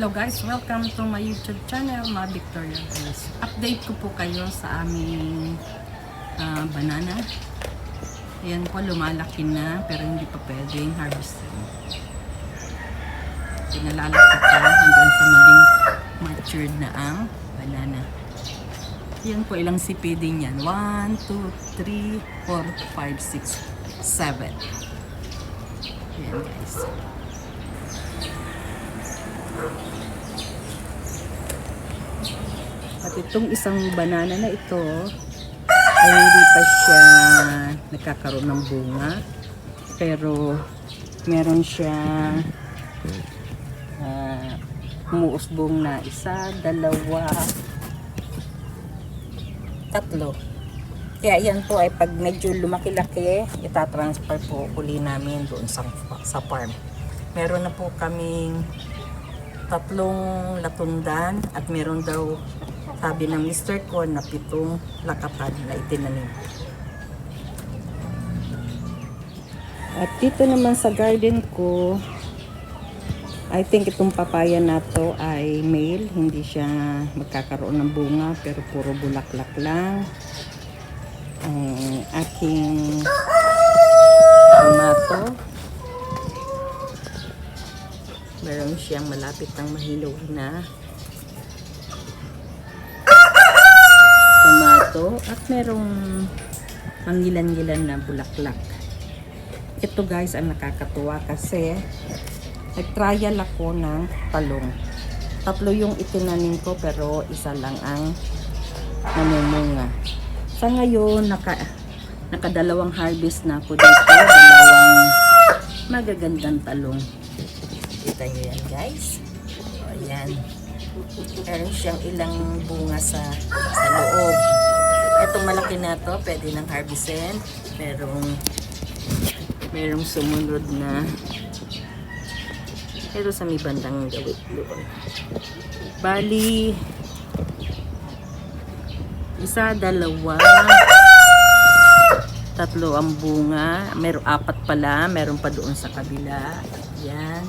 Hello guys, welcome to my YouTube channel, Ma Victoria Grace. Update ko po kayo sa aming banana. Ayan po, lumalaki na pero hindi pa pwedeng harvestin. Pinalalaki pa hanggang sa maging matured na ang banana. Ayan po, ilang sipiding yan. 1, 2, 3, 4, 5, 6, 7. Ayan guys. At itong isang banana na ito ay hindi pa siya nagkakaroon ng bunga, pero meron siya umuusbong na 1, 2, 3. Kaya yan po ay pag medyo lumaki-laki, itatransfer po uli namin doon sa farm. Meron na po kaming 3 latundan at meron daw, sabi ng Mr. ko, na 7 lakatan na itinanim. At dito naman sa garden ko, I think itong papaya na to ay male, hindi siya magkakaroon ng bunga pero puro bulaklak lang. Ang aking tomato, meron siyang malapit ng mahilaw na tomato at merong manggilan-gilan na bulaklak. Ito guys ang nakakatuwa kasi nag-trial ako ng talong. 3 yung itinanim ko pero 1 lang ang namumunga. Sa ngayon nakadalawang harvest na ako dito, 2 magagandang talong. Kita nyo yan guys. O yan. Meron siyang ilang bunga sa loob. Itong malaki na to, pwede nang harvestin. Merong sumunod na. Pero sa may bandang gawit doon. Bali, 1, 2, 3 ang bunga. Meron 4 pala. Meron pa doon sa kabila. Yan.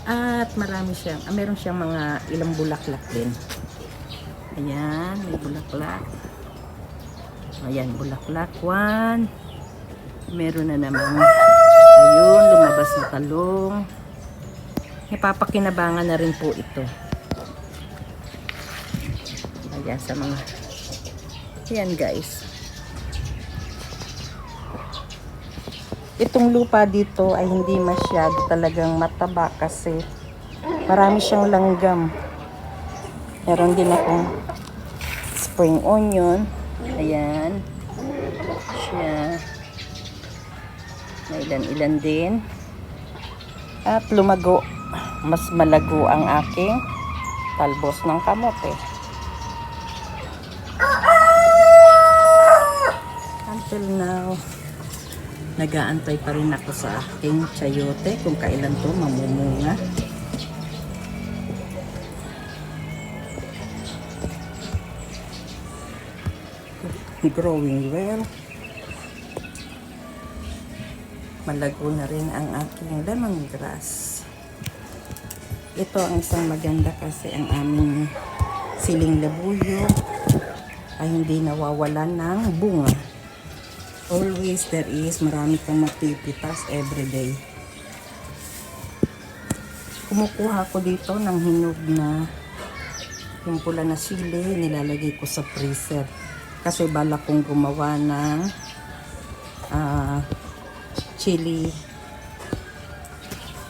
At marami siyang, meron siyang mga ilang bulaklak din. Ayan, may bulaklak. Ayan, bulaklak. 1. Meron na naman. Ayun, lumabas na talong. Napapakinabangan na rin po ito. Ayan, sa mga... Ayan guys. Itong lupa dito ay hindi masyado talagang mataba kasi marami siyang langgam. Meron din akong spring onion. Ayan. Siya. May ilan-ilan din. At lumago. Mas malago ang aking talbos ng kamote. Until now, nag-aantay pa rin ako sa aking chayote kung kailan to mamumunga. Growing well. Malago na rin ang aking lemongrass. Ito ang isang maganda kasi ang aming siling labuyo ay hindi nawawalan ng bunga. Always there is, marami kang mapipitas everyday. Kumukuha ko dito ng hinog na yung pula na sili, nilalagay ko sa freezer. Kasi balak kong gumawa ng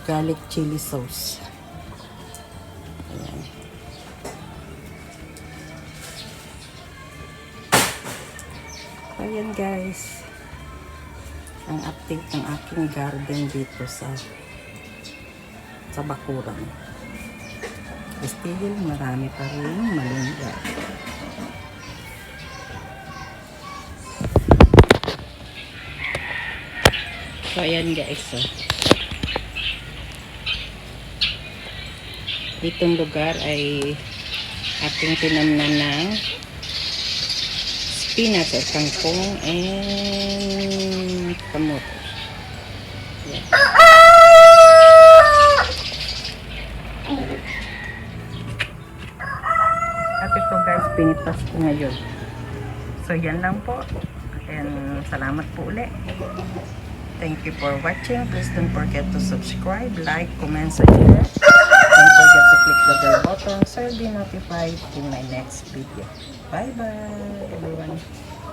garlic chili sauce. Ayan. Ayan guys. Ang update ng aking garden dito sa bakuran. Still marami pa rin malunggay. So ayan guys, itong lugar ay ating tinamnan ng spinach at kangkong and kamote. Yan. pinitas ko ngayon. So yan lang po. And salamat po ulit. Thank you for watching. Please don't forget to subscribe, like, comment, and share. Don't forget to click the bell button so you'll be notified in my next video. Bye bye everyone.